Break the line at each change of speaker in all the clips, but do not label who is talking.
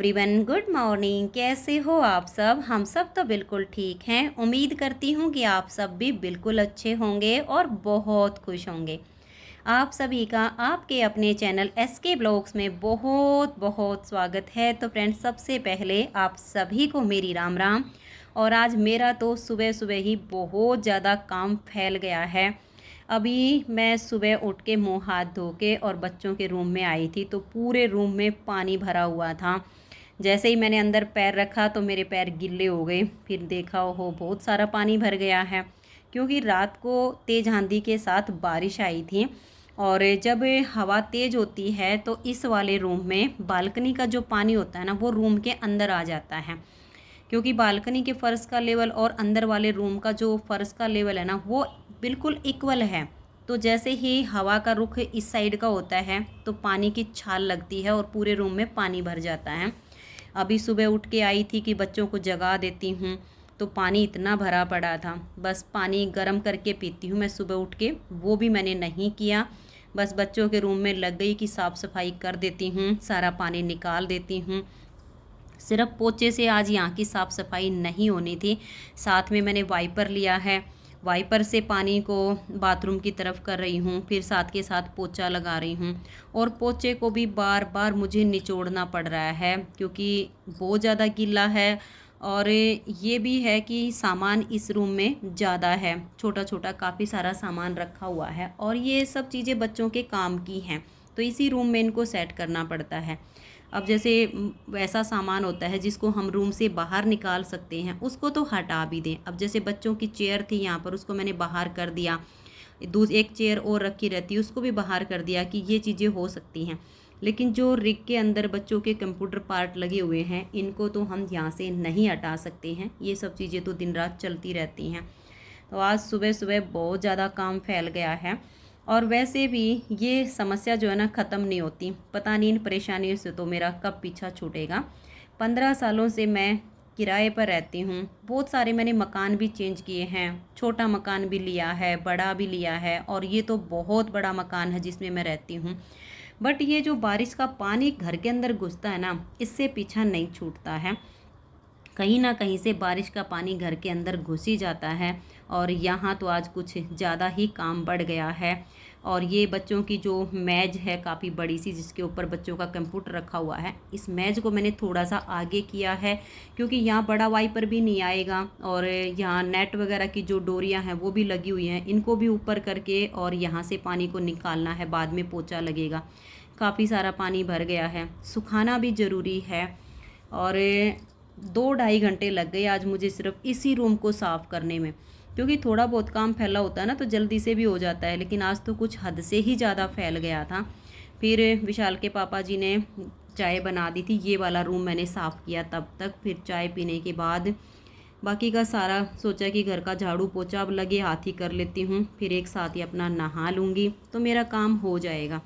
Everyone, good morning. कैसे हो आप सब? हम सब तो बिल्कुल ठीक हैं। उम्मीद करती हूँ कि आप सब भी बिल्कुल अच्छे होंगे और बहुत खुश होंगे। आप सभी का आपके अपने चैनल एसके ब्लॉग्स में बहुत बहुत स्वागत है। तो फ्रेंड्स, सबसे पहले आप सभी को मेरी राम राम। और आज मेरा तो सुबह सुबह ही बहुत ज़्यादा काम फैल गया है। अभी मैं सुबह उठ के मुँह हाथ धो के और बच्चों के रूम में आई थी तो पूरे रूम में पानी भरा हुआ था। जैसे ही मैंने अंदर पैर रखा तो मेरे पैर गिल्ले हो गए। फिर देखा हो बहुत सारा पानी भर गया है, क्योंकि रात को तेज़ आंधी के साथ बारिश आई थी। और जब हवा तेज़ होती है तो इस वाले रूम में बालकनी का जो पानी होता है ना, वो रूम के अंदर आ जाता है। क्योंकि बालकनी के फ़र्श का लेवल और अंदर वाले रूम का जो फ़र्श का लेवल है ना, वो बिल्कुल इक्वल है। तो जैसे ही हवा का रुख इस साइड का होता है तो पानी की छाल लगती है और पूरे रूम में पानी भर जाता है। अभी सुबह उठ के आई थी कि बच्चों को जगा देती हूँ, तो पानी इतना भरा पड़ा था। बस पानी गर्म करके पीती हूँ मैं सुबह उठ के, वो भी मैंने नहीं किया। बस बच्चों के रूम में लग गई कि साफ़ सफाई कर देती हूँ, सारा पानी निकाल देती हूँ। सिर्फ पोछे से आज यहाँ की साफ़ सफाई नहीं होनी थी, साथ में मैंने वाइपर लिया है। वाइपर से पानी को बाथरूम की तरफ कर रही हूँ, फिर साथ के साथ पोछा लगा रही हूँ। और पोछे को भी बार बार मुझे निचोड़ना पड़ रहा है क्योंकि बहुत ज़्यादा गीला है। और ये भी है कि सामान इस रूम में ज़्यादा है, छोटा छोटा काफ़ी सारा सामान रखा हुआ है और ये सब चीज़ें बच्चों के काम की हैं, तो इसी रूम में इनको सेट करना पड़ता है। अब जैसे वैसा सामान होता है जिसको हम रूम से बाहर निकाल सकते हैं, उसको तो हटा भी दें। अब जैसे बच्चों की चेयर थी यहाँ पर, उसको मैंने बाहर कर दिया। एक चेयर और रखी रहती है, उसको भी बाहर कर दिया कि ये चीज़ें हो सकती हैं। लेकिन जो रिग के अंदर बच्चों के कंप्यूटर पार्ट लगे हुए हैं, इनको तो हम यहाँ से नहीं हटा सकते हैं। ये सब चीज़ें तो दिन रात चलती रहती हैं। तो आज सुबह सुबह बहुत ज़्यादा काम फैल गया है। और वैसे भी ये समस्या जो है ना, ख़त्म नहीं होती। पता नहीं इन परेशानियों से तो मेरा कब पीछा छूटेगा। 15 सालों से मैं किराए पर रहती हूँ। बहुत सारे मैंने मकान भी चेंज किए हैं, छोटा मकान भी लिया है, बड़ा भी लिया है, और ये तो बहुत बड़ा मकान है जिसमें मैं रहती हूँ। बट ये जो बारिश का पानी घर के अंदर घुसता है ना, इससे पीछा नहीं छूटता है। कहीं ना कहीं से बारिश का पानी घर के अंदर घुस ही जाता है। और यहाँ तो आज कुछ ज़्यादा ही काम बढ़ गया है। और ये बच्चों की जो मेज है काफ़ी बड़ी सी, जिसके ऊपर बच्चों का कंप्यूटर रखा हुआ है, इस मेज को मैंने थोड़ा सा आगे किया है क्योंकि यहाँ बड़ा वाइपर भी नहीं आएगा। और यहाँ नेट वगैरह की जो डोरियाँ हैं वो भी लगी हुई हैं, इनको भी ऊपर करके और यहाँ से पानी को निकालना है, बाद में पोछा लगेगा। काफ़ी सारा पानी भर गया है, सुखाना भी ज़रूरी है। और 2-2.5 घंटे लग गए आज मुझे सिर्फ इसी रूम को साफ़ करने में, क्योंकि थोड़ा बहुत काम फैला होता है ना तो जल्दी से भी हो जाता है, लेकिन आज तो कुछ हद से ही ज़्यादा फैल गया था। फिर विशाल के पापा जी ने चाय बना दी थी, ये वाला रूम मैंने साफ़ किया तब तक। फिर चाय पीने के बाद बाकी का सारा सोचा कि घर का झाड़ू पोछा अब लगे हाथ ही कर लेती हूँ, फिर एक साथ ही अपना नहा लूँगी तो मेरा काम हो जाएगा।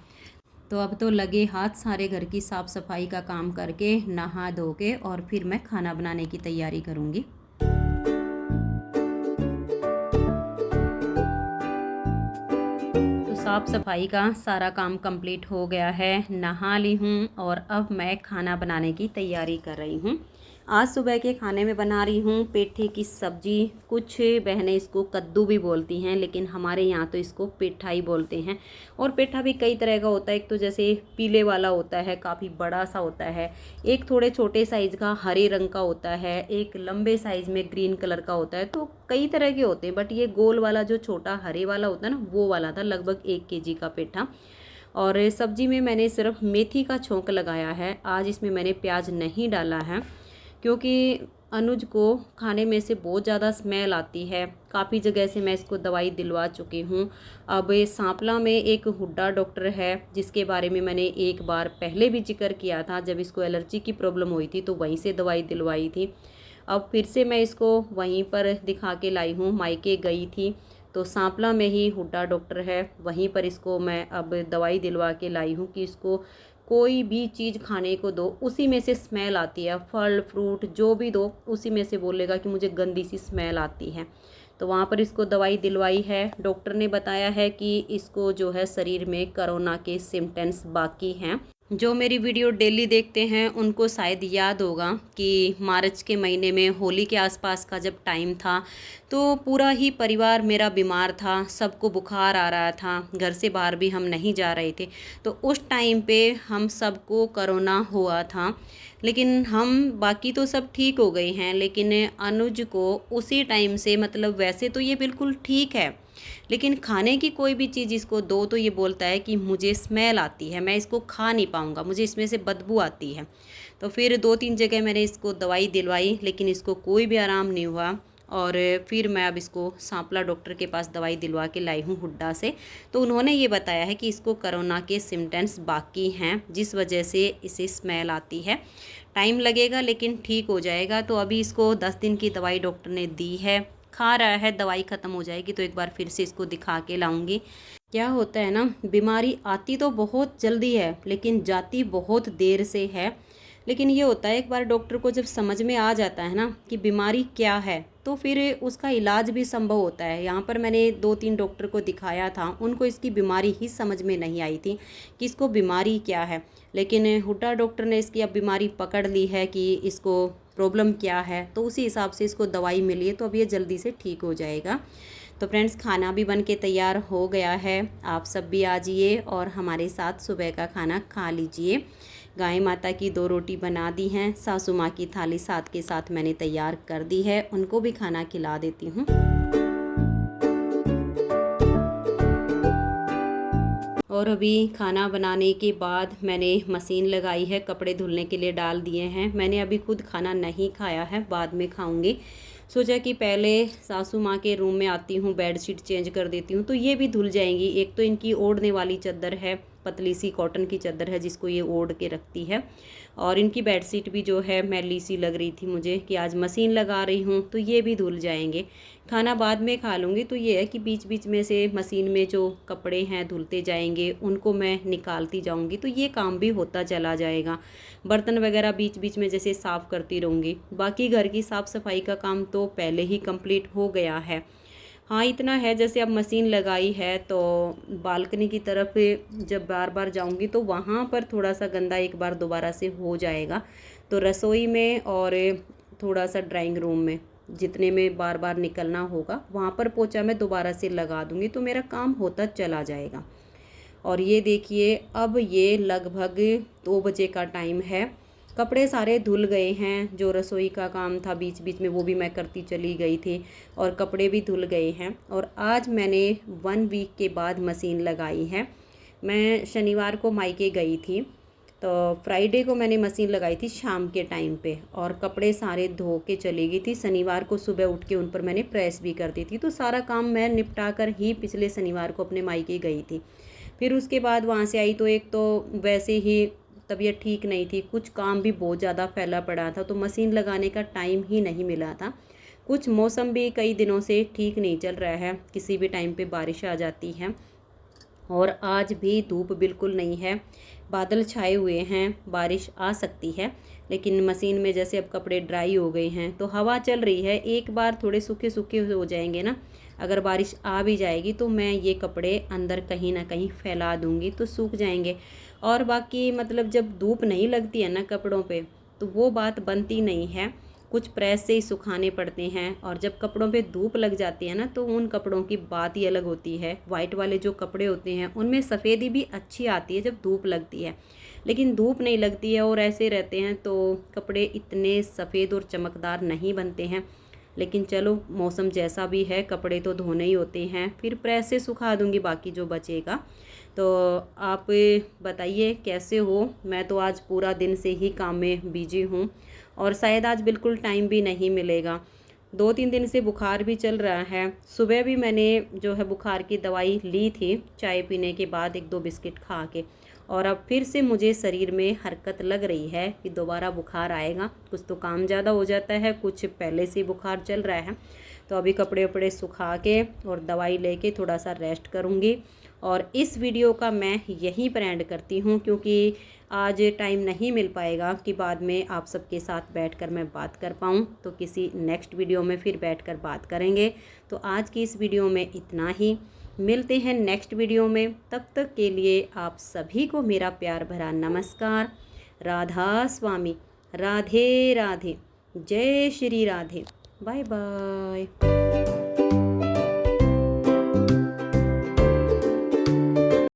तो अब तो लगे हाथ सारे घर की साफ़ सफाई का काम करके, नहा धो के, और फिर मैं खाना बनाने की तैयारी करूँगी। तो साफ़ सफाई का सारा काम कंप्लीट हो गया है, नहा ली हूँ और अब मैं खाना बनाने की तैयारी कर रही हूँ। आज सुबह के खाने में बना रही हूँ पेठे की सब्ज़ी। कुछ बहनें इसको कद्दू भी बोलती हैं, लेकिन हमारे यहाँ तो इसको पेठा ही बोलते हैं। और पेठा भी कई तरह का होता है, एक तो जैसे पीले वाला होता है, काफ़ी बड़ा सा होता है। एक थोड़े छोटे साइज़ का हरे रंग का होता है, एक लंबे साइज़ में ग्रीन कलर का होता है। तो कई तरह के होते हैं, बट ये गोल वाला जो छोटा हरे वाला होता है ना, वो वाला था, लगभग 1 केजी का पेठा। और सब्जी में मैंने सिर्फ मेथी का छोंक लगाया है। आज इसमें मैंने प्याज नहीं डाला है क्योंकि अनुज को खाने में से बहुत ज़्यादा स्मेल आती है। काफ़ी जगह से मैं इसको दवाई दिलवा चुकी हूँ। अब सांपला में एक हुड्डा डॉक्टर है, जिसके बारे में मैंने एक बार पहले भी जिक्र किया था, जब इसको एलर्जी की प्रॉब्लम हुई थी तो वहीं से दवाई दिलवाई थी। अब फिर से मैं इसको वहीं पर दिखा के लाई हूँ, मायके गई थी तो सांपला में ही हुड्डा डॉक्टर है, वहीं पर इसको मैं अब दवाई दिलवा के लाई हूँ कि इसको कोई भी चीज़ खाने को दो, उसी में से स्मेल आती है। फल फ्रूट जो भी दो, उसी में से बोलेगा कि मुझे गंदी सी स्मेल आती है। तो वहाँ पर इसको दवाई दिलवाई है। डॉक्टर ने बताया है कि इसको जो है शरीर में कोरोना के सिम्टम्स बाकी हैं। जो मेरी वीडियो डेली देखते हैं उनको शायद याद होगा कि मार्च के महीने में होली के आसपास का जब टाइम था, तो पूरा ही परिवार मेरा बीमार था, सबको बुखार आ रहा था, घर से बाहर भी हम नहीं जा रहे थे। तो उस टाइम पे हम सबको कोरोना हुआ था। लेकिन हम बाकी तो सब ठीक हो गए हैं, लेकिन अनुज को उसी टाइम से, मतलब वैसे तो ये बिल्कुल ठीक है, लेकिन खाने की कोई भी चीज़ इसको दो तो ये बोलता है कि मुझे स्मेल आती है, मैं इसको खा नहीं पाऊँगा, मुझे इसमें से बदबू आती है। तो फिर 2-3 जगह मैंने इसको दवाई दिलवाई, लेकिन इसको कोई भी आराम नहीं हुआ। और फिर मैं अब इसको सांपला डॉक्टर के पास दवाई दिलवा के लाई हूँ हुड्डा से। तो उन्होंने ये बताया है कि इसको कोरोना के सिम्टम्स बाकी हैं, जिस वजह से इसे स्मेल आती है। टाइम लगेगा लेकिन ठीक हो जाएगा। तो अभी इसको 10 दिन की दवाई डॉक्टर ने दी है, खा रहा है, दवाई ख़त्म हो जाएगी तो एक बार फिर से इसको दिखा के लाऊंगी। क्या होता है ना, बीमारी आती तो बहुत जल्दी है लेकिन जाती बहुत देर से है। लेकिन ये होता है एक बार डॉक्टर को जब समझ में आ जाता है ना कि बीमारी क्या है, तो फिर उसका इलाज भी संभव होता है। यहाँ पर मैंने 2-3 डॉक्टर को दिखाया था, उनको इसकी बीमारी ही समझ में नहीं आई थी कि इसको बीमारी क्या है। लेकिन हुड्डा डॉक्टर ने इसकी अब बीमारी पकड़ ली है कि इसको प्रॉब्लम क्या है, तो उसी हिसाब से इसको दवाई मिली है, तो अब ये जल्दी से ठीक हो जाएगा। तो फ्रेंड्स, खाना भी बन के तैयार हो गया है, आप सब भी आ जाइए और हमारे साथ सुबह का खाना खा लीजिए। गाय माता की 2 रोटी बना दी हैं, सासू माँ की थाली साथ के साथ मैंने तैयार कर दी है, उनको भी खाना खिला देती हूँ। और अभी खाना बनाने के बाद मैंने मशीन लगाई है, कपड़े धुलने के लिए डाल दिए हैं। मैंने अभी खुद खाना नहीं खाया है, बाद में खाऊंगी। सोचा कि पहले सासू माँ के रूम में आती हूँ, बेडशीट चेंज कर देती हूँ, तो ये भी धुल जाएंगी। एक तो इनकी ओढ़ने वाली चादर है, पतली सी कॉटन की चादर है जिसको ये ओढ़ के रखती है, और इनकी बेडशीट भी जो है मैली सी लग रही थी मुझे कि आज मशीन लगा रही हूँ, तो ये भी धुल जाएंगे। खाना बाद में खा लूँगी। तो ये है कि बीच बीच में से मशीन में जो कपड़े हैं धुलते जाएंगे, उनको मैं निकालती जाऊँगी, तो ये काम भी होता चला जाएगा। बर्तन वगैरह बीच बीच में जैसे साफ़ करती रहूँगी। बाकी घर की साफ़ सफाई का काम तो पहले ही कंप्लीट हो गया है। हाँ, इतना है जैसे अब मशीन लगाई है तो बालकनी की तरफ जब बार बार जाऊंगी तो वहाँ पर थोड़ा सा गंदा एक बार दोबारा से हो जाएगा। तो रसोई में और थोड़ा सा ड्राइंग रूम में जितने में बार बार निकलना होगा वहाँ पर पोछा मैं दोबारा से लगा दूंगी, तो मेरा काम होता चला जाएगा। और ये देखिए, अब ये लगभग 2 बजे का टाइम है। कपड़े सारे धुल गए हैं, जो रसोई का काम था बीच बीच में वो भी मैं करती चली गई थी, और कपड़े भी धुल गए हैं। और आज मैंने 1 वीक के बाद मशीन लगाई है। मैं शनिवार को मायके गई थी, तो फ्राइडे को मैंने मशीन लगाई थी शाम के टाइम पे, और कपड़े सारे धो के चली गई थी। शनिवार को सुबह उठ के उन पर मैंने प्रेस भी कर दी थी। तो सारा काम मैं निपटा कर ही पिछले शनिवार को अपने मायके गई थी। फिर उसके बाद वहाँ से आई तो एक तो वैसे ही तबीयत ठीक नहीं थी, कुछ काम भी बहुत ज़्यादा फैला पड़ा था, तो मशीन लगाने का टाइम ही नहीं मिला था। कुछ मौसम भी कई दिनों से ठीक नहीं चल रहा है, किसी भी टाइम पे बारिश आ जाती है, और आज भी धूप बिल्कुल नहीं है, बादल छाए हुए हैं, बारिश आ सकती है। लेकिन मशीन में जैसे अब कपड़े ड्राई हो गए हैं तो हवा चल रही है, एक बार थोड़े सूखे सूखे हो जाएंगे ना, अगर बारिश आ भी जाएगी तो मैं ये कपड़े अंदर कहीं ना कहीं फैला दूंगी तो सूख जाएंगे। और बाकी मतलब जब धूप नहीं लगती है ना कपड़ों पे, तो वो बात बनती नहीं है, कुछ प्रेस से ही सुखाने पड़ते हैं। और जब कपड़ों पे धूप लग जाती है ना, तो उन कपड़ों की बात ही अलग होती है। वाइट वाले जो कपड़े होते हैं उनमें सफ़ेदी भी अच्छी आती है जब धूप लगती है, लेकिन धूप नहीं लगती है और ऐसे रहते हैं तो कपड़े इतने सफ़ेद और चमकदार नहीं बनते हैं। लेकिन चलो, मौसम जैसा भी है, कपड़े तो धोने ही होते हैं, फिर प्रेस से सुखा दूंगी बाकी जो बचेगा। तो आप बताइए कैसे हो। मैं तो आज पूरा दिन से ही काम में बिजी हूँ, और शायद आज बिल्कुल टाइम भी नहीं मिलेगा। 2-3 दिन से बुखार भी चल रहा है। सुबह भी मैंने जो है बुखार की दवाई ली थी, चाय पीने के बाद 1-2 बिस्किट खा के, और अब फिर से मुझे शरीर में हरकत लग रही है कि दोबारा बुखार आएगा। कुछ तो काम ज़्यादा हो जाता है, कुछ पहले से बुखार चल रहा है। तो अभी कपड़े वपड़े सुखा के और दवाई लेके थोड़ा सा रेस्ट करूँगी, और इस वीडियो का मैं यहीं पर एंड करती हूँ, क्योंकि आज टाइम नहीं मिल पाएगा कि बाद में आप सबके साथ बैठकर मैं बात कर पाऊँ। तो किसी नेक्स्ट वीडियो में फिर बैठकर बात करेंगे। तो आज की इस वीडियो में इतना ही, मिलते हैं नेक्स्ट वीडियो में। तब तक के लिए आप सभी को मेरा प्यार भरा नमस्कार। राधा स्वामी, राधे राधे, जय श्री राधे, बाय बाय।